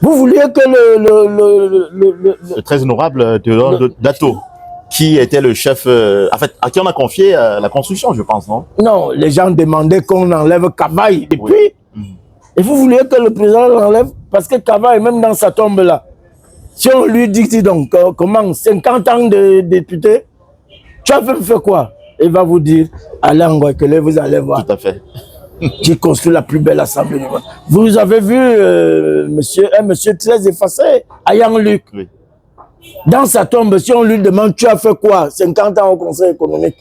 Speaker 2: Vous vouliez que
Speaker 1: le très honorable Théodore Dato, qui était le chef, en fait, à qui on a confié la construction, je pense, non?
Speaker 2: Non, les gens demandaient qu'on enlève Cavaille depuis. Oui. Et vous vouliez que le président l'enlève parce que Cavaille, même dans sa tombe là, si on lui dit donc, comment, 50 ans de député, tu as fait quoi? Il va vous dire, allez en Guadeloupe, vous allez voir.
Speaker 1: Tout à fait.
Speaker 2: Qui construit la plus belle assemblée du monde. Vous avez vu un monsieur très effacé, Ayang Luc. Oui. Dans sa tombe, si on lui demande, tu as fait quoi? 50 ans au Conseil économique.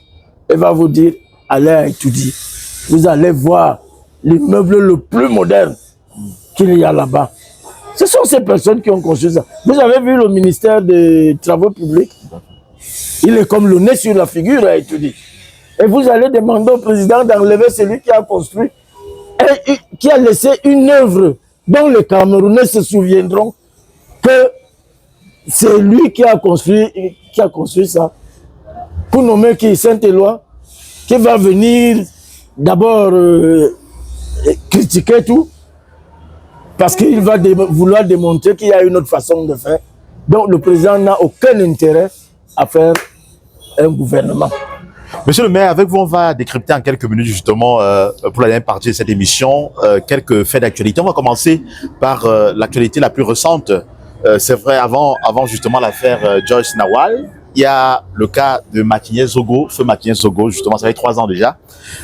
Speaker 2: Il va vous dire, allez à étudier. Vous allez voir l'immeuble le plus moderne qu'il y a là-bas. Ce sont ces personnes qui ont construit ça. Vous avez vu le ministère des Travaux publics? Il est comme le nez sur la figure à étudier. Et vous allez demander au président d'enlever celui qui a construit et qui a laissé une œuvre dont les Camerounais se souviendront que c'est lui qui a construit ça. Pour nommer qui? Saint-Éloi, qui va venir d'abord critiquer tout, parce qu'il va vouloir démontrer qu'il y a une autre façon de faire. Donc le président n'a aucun intérêt à faire un gouvernement.
Speaker 1: Monsieur le maire, avec vous, on va décrypter en quelques minutes justement pour la dernière partie de cette émission quelques faits d'actualité. On va commencer par l'actualité la plus récente. C'est vrai, avant justement l'affaire Joyce Nawal, il y a le cas de Makinyé Zogo, feu Makinyé Zogo, justement, ça fait 3 ans déjà,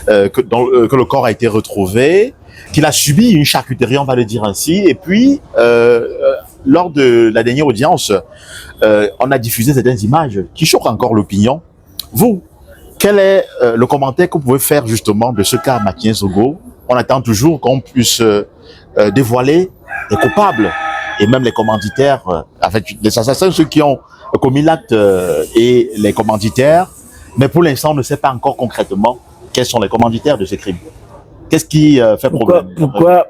Speaker 1: que le corps a été retrouvé, qu'il a subi une charcuterie, on va le dire ainsi, et puis lors de la dernière audience, on a diffusé certaines images qui choquent encore l'opinion. Vous, quel est le commentaire que vous pouvez faire justement de ce cas Makinyé Zogo? On attend toujours qu'on puisse dévoiler les coupables et même les commanditaires, avec les assassins, ceux qui ont commis l'acte et les commanditaires. Mais pour l'instant, on ne sait pas encore concrètement quels sont les commanditaires de ces crimes. Qu'est-ce qui fait problème?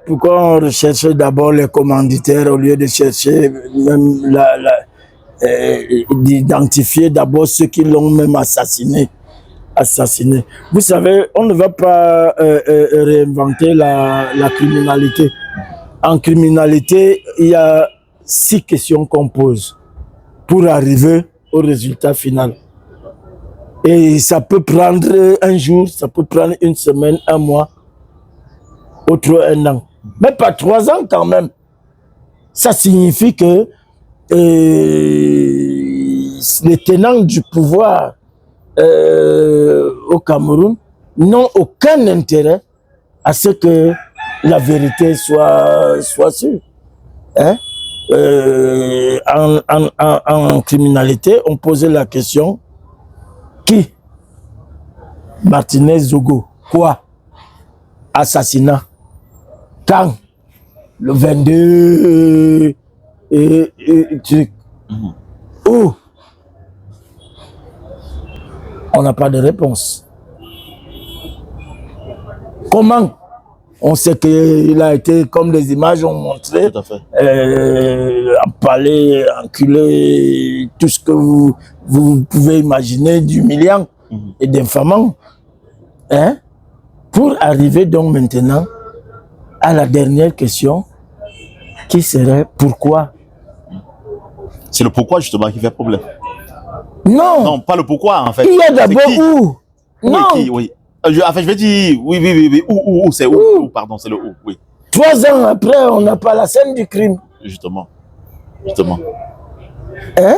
Speaker 2: Pourquoi on recherche d'abord les commanditaires au lieu de chercher même d'identifier d'abord ceux qui l'ont même assassiné? Vous savez, on ne va pas réinventer la criminalité. En criminalité, il y a 6 questions qu'on pose pour arriver au résultat final. Et ça peut prendre un jour, ça peut prendre une semaine, un mois, autre 1 an. Mais pas 3 ans quand même. Ça signifie que les tenants du pouvoir au Cameroun n'ont aucun intérêt à ce que la vérité soit sûre. Hein? En criminalité, on posait la question: qui? Martinez Zogo. Quoi? Assassinat. Quand? Le 22 truc. Où? On n'a pas de réponse. Comment? On sait qu'il a été, comme les images ont montré, empalé, enculé, tout ce que vous pouvez imaginer d'humiliant et d'infamant. Hein? Pour arriver donc maintenant à la dernière question, qui serait pourquoi?
Speaker 1: C'est le pourquoi justement qui fait problème.
Speaker 2: Non.
Speaker 1: Non, pas le pourquoi en fait.
Speaker 2: Il y a d'abord où?
Speaker 1: Non. Oui, qui, oui. En fait, je vais dire, oui, où, c'est où, pardon, c'est le où, oui.
Speaker 2: 3 ans après, on n'a pas la scène du crime.
Speaker 1: Justement. justement.
Speaker 2: Hein?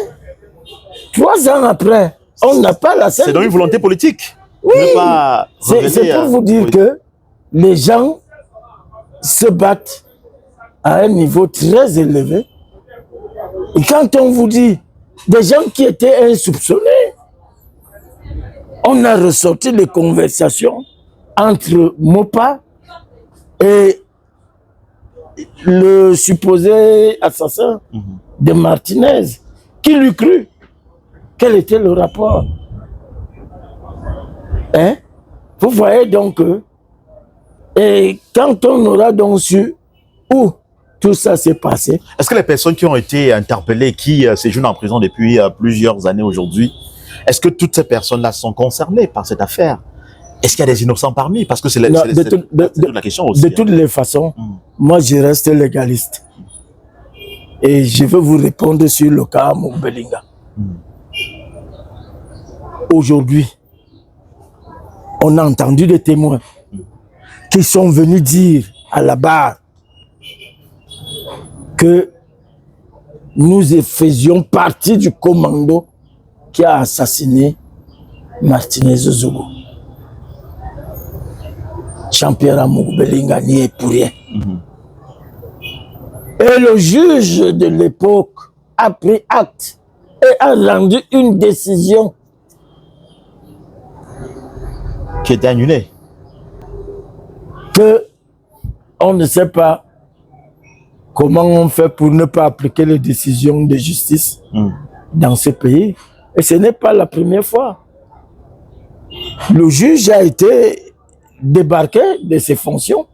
Speaker 2: 3 ans après, on n'a pas la
Speaker 1: C'est
Speaker 2: scène.
Speaker 1: donc une volonté politique.
Speaker 2: Oui, c'est pour vous dire
Speaker 1: oui.
Speaker 2: que les gens se battent à un niveau très élevé. Et quand on vous dit des gens qui étaient insoupçonnés, on a ressorti les conversations entre Mopa et le supposé assassin de Martinez. Qui l'eût cru? Quel était le rapport? Hein? Vous voyez donc que, et quand on aura donc su où tout ça s'est passé.
Speaker 1: Est-ce que les personnes qui ont été interpellées, qui séjournent en prison depuis plusieurs années aujourd'hui, est-ce que toutes ces personnes-là sont concernées par cette affaire? Est-ce qu'il y a des innocents parmi? Parce que c'est la question aussi.
Speaker 2: De toutes les façons, moi je reste légaliste. Et je veux vous répondre sur le cas Moubelinga. Aujourd'hui, on a entendu des témoins qui sont venus dire à la barre que nous faisions partie du commando qui a assassiné Martinez Zogo. Jean-Pierre Moubelinga n'y est pour rien. Et le juge de l'époque a pris acte et a rendu une décision
Speaker 1: qui était annulée.
Speaker 2: Que on ne sait pas comment on fait pour ne pas appliquer les décisions de justice dans ce pays. Et ce n'est pas la première fois. Le juge a été débarqué de ses fonctions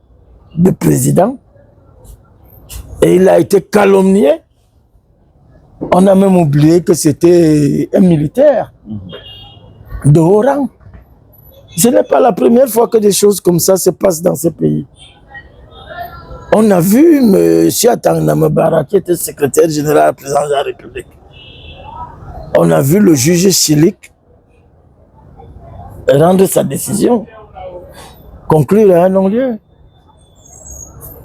Speaker 2: de président et il a été calomnié. On a même oublié que c'était un militaire de haut rang. Ce n'est pas la première fois que des choses comme ça se passent dans ce pays. On a vu M. Atanamabara, qui était secrétaire général président de la République. On a vu le juge Chilik rendre sa décision, conclure à un non-lieu.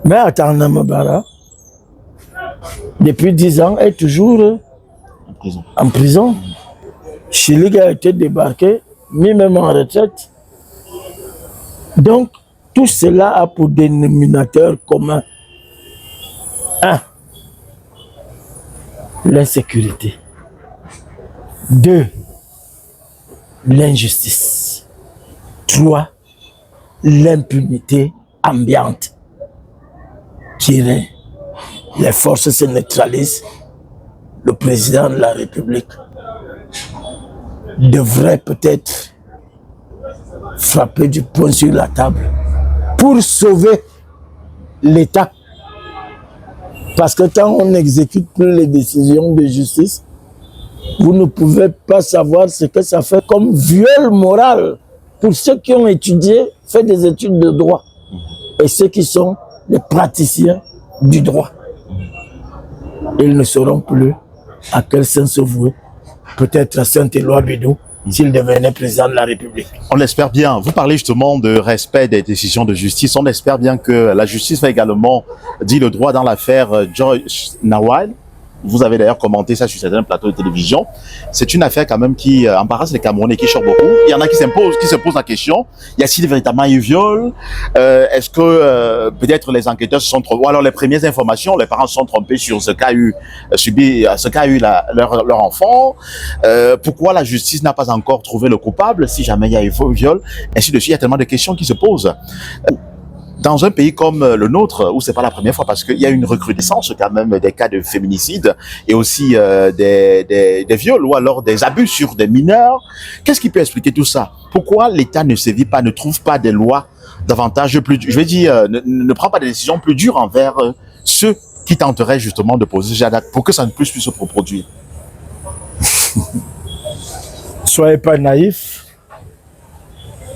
Speaker 2: Mais Atanamabara, depuis 10 ans, est toujours en prison. Chilik a été débarqué, mis même en retraite. Donc, tout cela a pour dénominateur commun 1. L'insécurité. 2. L'injustice. 3. L'impunité ambiante qui règne. Les forces se neutralisent. Le président de la République devrait peut-être frapper du poing sur la table pour sauver l'État. Parce que quand on n'exécute plus les décisions de justice, vous ne pouvez pas savoir ce que ça fait comme viol moral pour ceux qui ont étudié, fait des études de droit et ceux qui sont les praticiens du droit. Ils ne sauront plus à quel sens se vouer. Peut-être à Saint-Éloi Bédou, s'il devenait président de la République.
Speaker 1: On l'espère bien. Vous parlez justement de respect des décisions de justice. On espère bien que la justice va également dire le droit dans l'affaire Joyce Nawal. Vous avez d'ailleurs commenté ça sur certains plateaux de télévision. C'est une affaire quand même qui embarrasse les Camerounais, qui choque beaucoup. Il y en a qui se posent la question, y a-t-il véritablement eu viol? Est-ce que peut-être les enquêteurs se sont trompés? Ou alors les premières informations, les parents se sont trompés sur ce qu'a eu leur enfant. Pourquoi la justice n'a pas encore trouvé le coupable si jamais il y a eu viol? Ainsi de suite, il y a tellement de questions qui se posent. Dans un pays comme le nôtre, où c'est pas la première fois, parce qu'il y a une recrudescence quand même des cas de féminicide et aussi des viols ou alors des abus sur des mineurs, qu'est-ce qui peut expliquer tout ça? Pourquoi l'État ne sévit pas, ne trouve pas des lois davantage plus, je vais dire, ne prend pas des décisions plus dures envers ceux qui tenteraient justement de poser Jada pour que ça ne puisse plus se reproduire?
Speaker 2: Soyez pas naïfs.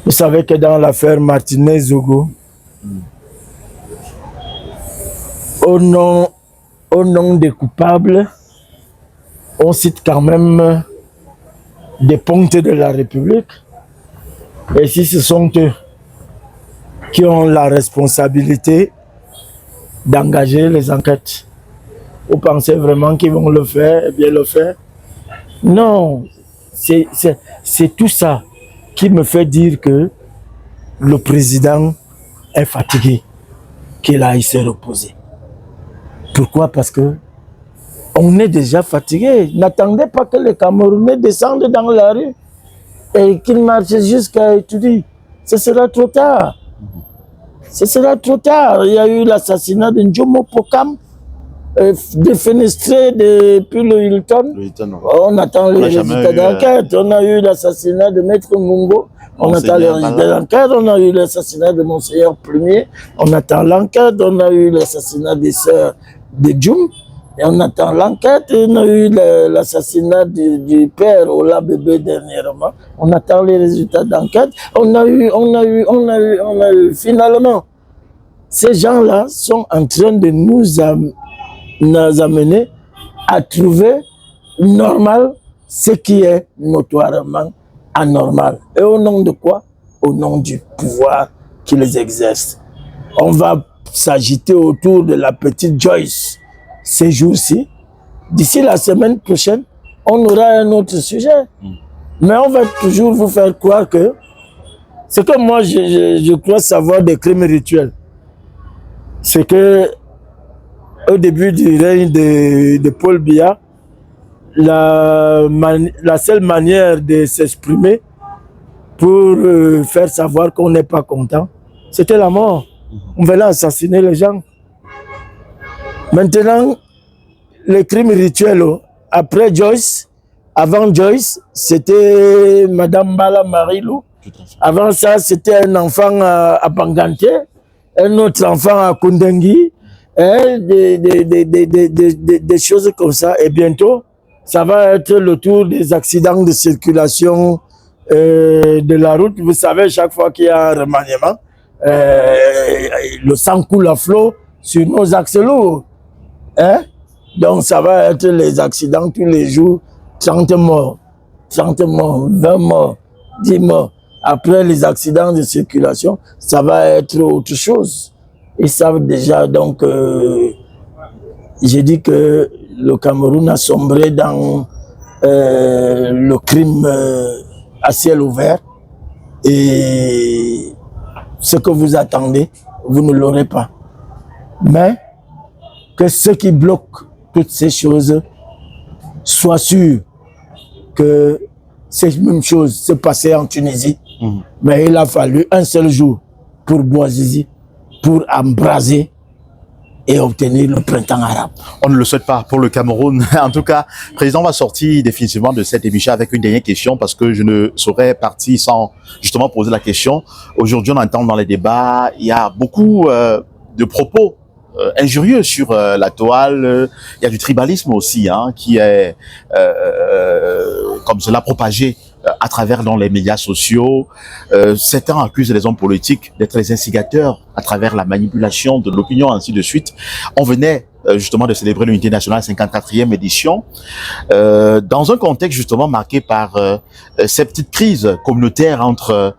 Speaker 2: Vous savez que dans l'affaire Martinez Zogo, au nom des coupables, on cite quand même des pontes de la République. Et si ce sont eux qui ont la responsabilité d'engager les enquêtes Vous pensez vraiment qu'ils vont le faire et bien le faire? Non, c'est tout ça qui me fait dire que le président est fatigué, qu'il aille se reposer. Pourquoi? Parce que on est déjà fatigué. N'attendez pas que les Camerounais descendent dans la rue et qu'ils marchent jusqu'à étudier. Ce sera trop tard. Ce sera trop tard. Il y a eu l'assassinat de Njomo Pokam, défenestré depuis le Hilton. On attend les résultats d'enquête. On a eu l'assassinat de Maître Mungo. On attend les résultats d'enquête. On a eu l'assassinat de Monseigneur Premier. On attend l'enquête. On a eu l'assassinat des sœurs de Djoum. Et on attend l'enquête. On a eu l'assassinat du père Ola Bébé dernièrement. On attend les résultats d'enquête. On a eu. Finalement, ces gens-là sont en train de nous amener à trouver normal ce qui est notoirement anormal. Et au nom de quoi? Au nom du pouvoir qu'ils exercent. On va s'agiter autour de la petite Joyce ces jours-ci. D'ici la semaine prochaine, on aura un autre sujet. Mais on va toujours vous faire croire que ce que moi je crois savoir des crimes rituels, c'est que au début du règne de Paul Biya, la seule manière de s'exprimer pour faire savoir qu'on n'est pas content, c'était la mort. On venait assassiner les gens. Maintenant, les crimes rituels, après Joyce, avant Joyce, c'était Madame Bala Marilou. Avant ça, c'était un enfant à Banganté, un autre enfant à Kundengui, des choses comme ça. Et bientôt, ça va être le tour des accidents de circulation de la route. Vous savez, chaque fois qu'il y a un remaniement, le sang coule à flot sur nos axes lourds. Donc, ça va être les accidents tous les jours, 30 morts, 20 morts, 10 morts. Après les accidents de circulation, ça va être autre chose. Ils savent déjà, donc, j'ai dit que le Cameroun a sombré dans le crime à ciel ouvert. Et ce que vous attendez, vous ne l'aurez pas. Mais que ce qui bloque toutes ces choses soient sûrs que cette même chose s'est passée en Tunisie. Mais il a fallu un seul jour pour Bouazizi, pour embraser et obtenir le printemps arabe.
Speaker 1: On ne le souhaite pas pour le Cameroun. En tout cas, le président va sortir définitivement de cette émission avec une dernière question parce que je ne saurais partir sans justement poser la question. Aujourd'hui, on entend dans les débats, il y a beaucoup de propos injurieux sur la toile. Il y a du tribalisme aussi qui est comme cela propagé à travers dans les médias sociaux. Certains accusent les hommes politiques d'être les instigateurs à travers la manipulation de l'opinion, ainsi de suite. On venait justement de célébrer l'unité nationale 54e édition dans un contexte justement marqué par ces petites crises communautaires entre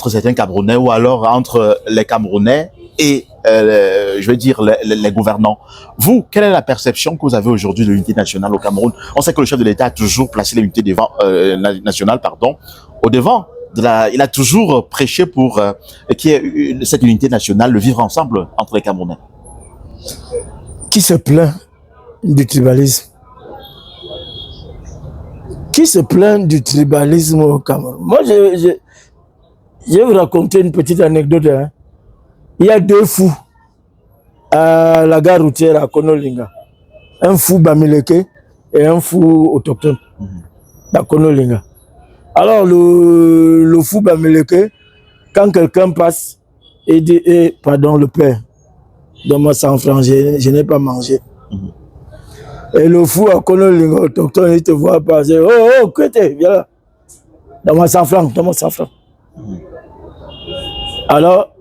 Speaker 1: certains Camerounais ou alors entre les Camerounais et je veux dire les gouvernants. Vous, quelle est la perception que vous avez aujourd'hui de l'unité nationale au Cameroun? On sait que le chef de l'État a toujours placé l'unité nationale au devant. Il a toujours prêché pour qu'il y ait cette unité nationale, le vivre ensemble entre les Camerounais.
Speaker 2: Qui se plaint du tribalisme? Qui se plaint du tribalisme au Cameroun? Moi, je vais vous raconter une petite anecdote. Il y a deux fous à la gare routière à Konolinga. Un fou Bamileke et un fou autochtone à Konolinga. Alors, le fou Bamileke, quand quelqu'un passe, il dit pardon, le père, donne-moi 100 francs, je n'ai pas mangé. Et le fou à Konolinga autochtone, il te voit passer. Oh, Kété, viens là. Donne-moi 100 francs, donne-moi 100 francs. Alors,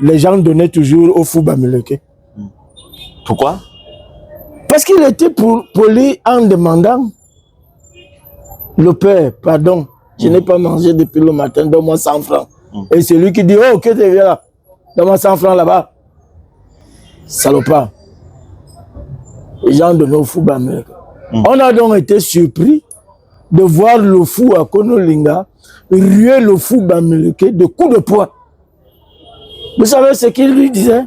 Speaker 2: les gens donnaient toujours au fou Bamileke.
Speaker 1: Pourquoi?
Speaker 2: Parce qu'il était poli en demandant. Le père, pardon, je n'ai pas mangé depuis le matin, donne-moi 100 francs. Et c'est lui qui dit, oh, ok, tu viens là, donne-moi 100 francs là-bas. Salopard. les gens de nos fous Bamileke. On a donc été surpris de voir le fou à Konolinga ruer le fou Bamileke de coups de poing. Vous savez ce qu'il lui disait?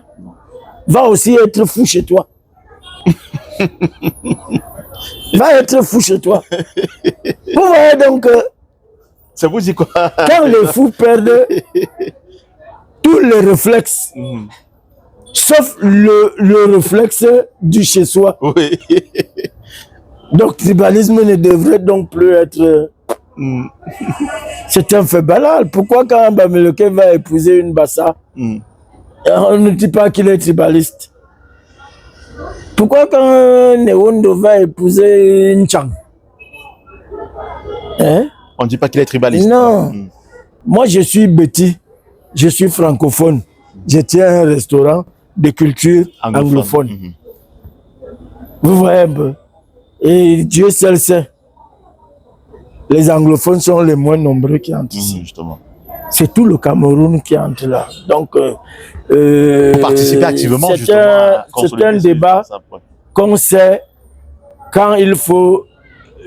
Speaker 2: Va aussi être fou chez toi. Va être fou chez toi. Vous voyez donc
Speaker 1: Ça vous dit quoi?
Speaker 2: quand les fous perdent tous les réflexes, sauf le réflexe du chez-soi.
Speaker 1: Oui.
Speaker 2: Donc, tribalisme ne devrait donc plus être... C'est un fait banal. Pourquoi quand Bamileke va épouser une Bassa, on ne dit pas qu'il est tribaliste? Pourquoi quand Newondo va épouser une Chang? Hein?
Speaker 1: On ne dit pas qu'il est tribaliste.
Speaker 2: Non. Moi, je suis Betty. Je suis francophone. Je tiens un restaurant de culture anglophone. Vous voyez un peu. Et Dieu seul sait. Les anglophones sont les moins nombreux qui entrent ici.
Speaker 1: Justement.
Speaker 2: C'est tout le Cameroun qui entre là. Donc,
Speaker 1: vous participez activement justement à
Speaker 2: c'est un débat qu'on sait quand il faut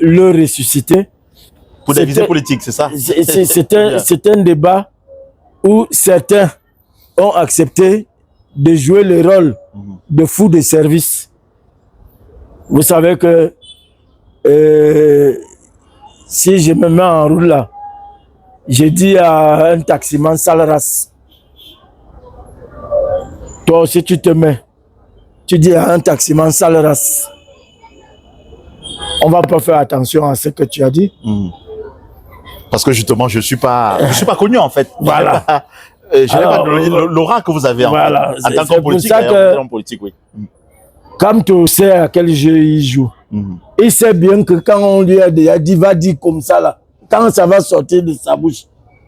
Speaker 2: le ressusciter.
Speaker 1: Pour des visées politiques, c'est ça?
Speaker 2: C'est un débat où certains ont accepté de jouer le rôle de fou de service. Vous savez que si je me mets en route là, je dis à un taximan sale race. Toi aussi tu te mets. Tu dis à un taximan sale race. On va pas faire attention à ce que tu as dit.
Speaker 1: Parce que justement, je suis pas connu en fait.
Speaker 2: Voilà.
Speaker 1: Je n'ai pas l'aura que vous avez en fait. En tant qu'homme politique, politique, oui.
Speaker 2: Comme tu sais à quel jeu il joue, il sait bien que quand on lui a déjà dit, va dire comme ça là, quand ça va sortir de sa bouche,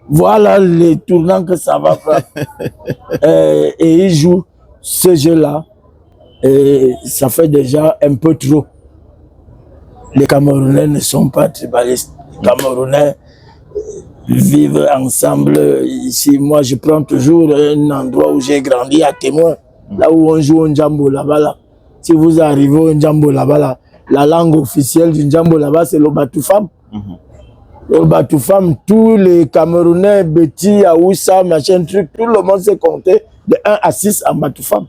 Speaker 2: voilà les tournants que ça va faire. Et il joue ce jeu-là, et ça fait déjà un peu trop. Les Camerounais ne sont pas tribalistes. Les Camerounais vivent ensemble. Ici, moi, je prends toujours un endroit où j'ai grandi à Témoin, là où on joue au Njambo là-bas. Là. Si vous arrivez au Njambo là-bas, là, la langue officielle du Njambo là-bas, c'est le Batoufam. Le Batoufam, tous les Camerounais, Betty, Aoussa, machin truc, tout le monde s'est compté de 1 à 6 en Batoufam.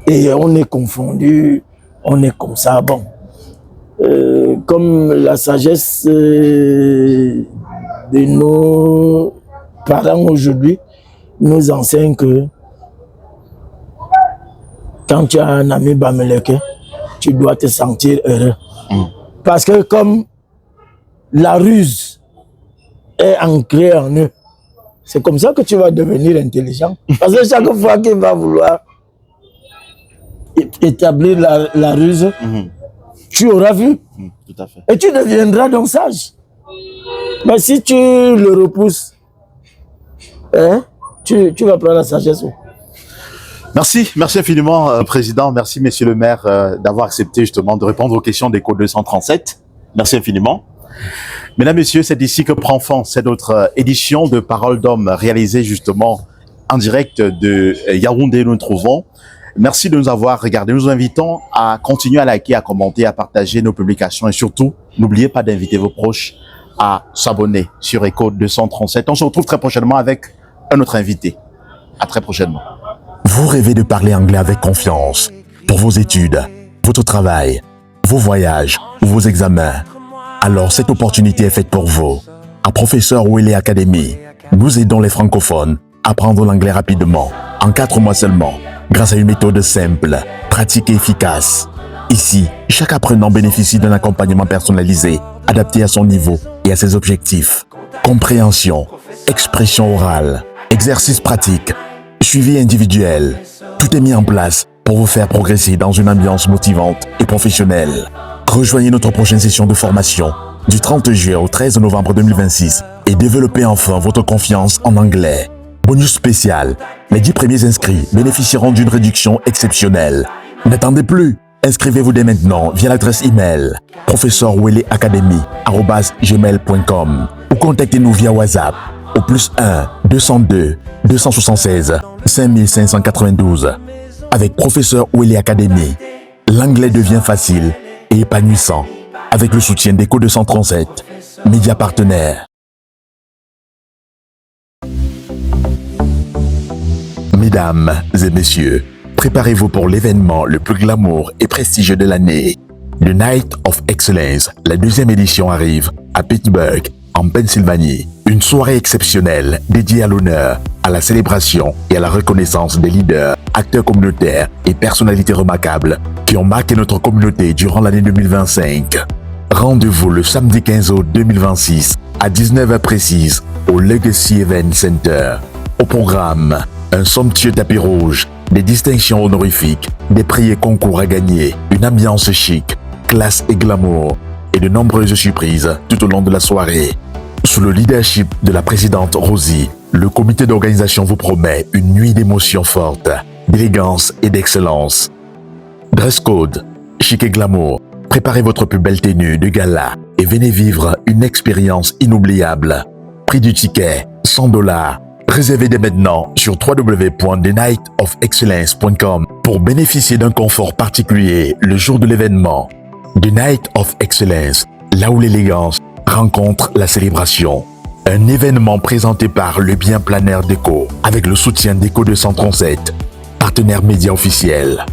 Speaker 2: Et on est confondu, on est comme ça, bon. Comme la sagesse de nos parents aujourd'hui nous enseigne que quand tu as un ami Bamileke, tu dois te sentir heureux. Parce que comme la ruse est ancrée en eux, c'est comme ça que tu vas devenir intelligent. Parce que chaque fois qu'il va vouloir établir la ruse, tu auras vu.
Speaker 1: Tout à fait.
Speaker 2: Et tu deviendras donc sage. Mais si tu le repousses, hein, tu vas prendre la sagesse.
Speaker 1: Merci infiniment, Président. Merci, Monsieur le maire, d'avoir accepté justement de répondre aux questions d'Écho 237. Merci infiniment. Mesdames, Messieurs, c'est ici que prend fin cette autre édition de Paroles d'Homme réalisée justement en direct de Yaoundé, nous nous trouvons. Merci de nous avoir regardés. Nous vous invitons à continuer à liker, à commenter, à partager nos publications et surtout, n'oubliez pas d'inviter vos proches à s'abonner sur Écho 237. On se retrouve très prochainement avec un autre invité. À très prochainement.
Speaker 3: Vous rêvez de parler anglais avec confiance pour vos études, votre travail, vos voyages ou vos examens. Alors cette opportunité est faite pour vous. À Professeur Ouélé Academy, nous aidons les francophones à apprendre l'anglais rapidement, en 4 mois seulement, grâce à une méthode simple, pratique et efficace. Ici, chaque apprenant bénéficie d'un accompagnement personnalisé, adapté à son niveau et à ses objectifs. Compréhension, expression orale, exercice pratique, suivi individuel. Tout est mis en place pour vous faire progresser dans une ambiance motivante et professionnelle. Rejoignez notre prochaine session de formation du 30 juillet au 13 novembre 2026 et développez enfin votre confiance en anglais. Bonus spécial, les 10 premiers inscrits bénéficieront d'une réduction exceptionnelle. N'attendez plus, inscrivez-vous dès maintenant via l'adresse email professeurweleacademy@gmail.com ou contactez-nous via WhatsApp au +1 202 276 5592. Avec Professeur Ouélé Academy, l'anglais devient facile et épanouissant avec le soutien d'Eco 237, média partenaire. Mesdames et messieurs, préparez-vous pour l'événement le plus glamour et prestigieux de l'année. The Night of Excellence, la deuxième édition arrive à Pittsburgh, en Pennsylvanie. Une soirée exceptionnelle dédiée à l'honneur, à la célébration et à la reconnaissance des leaders, acteurs communautaires et personnalités remarquables qui ont marqué notre communauté durant l'année 2025. Rendez-vous le samedi 15 août 2026 à 19h précise au Legacy Event Center. Au programme, un somptueux tapis rouge, des distinctions honorifiques, des prix et concours à gagner, une ambiance chic, classe et glamour, et de nombreuses surprises tout au long de la soirée. Sous le leadership de la présidente Rosie, le comité d'organisation vous promet une nuit d'émotions fortes, d'élégance et d'excellence. Dress code, chic et glamour. Préparez votre plus belle tenue de gala et venez vivre une expérience inoubliable. Prix du ticket, $100. Réservez dès maintenant sur www.thenightofexcellence.com pour bénéficier d'un confort particulier le jour de l'événement. The Night of Excellence, là où l'élégance rencontre la célébration. Un événement présenté par le bien planner d'Eco avec le soutien d'Eco 237, partenaire média officiel.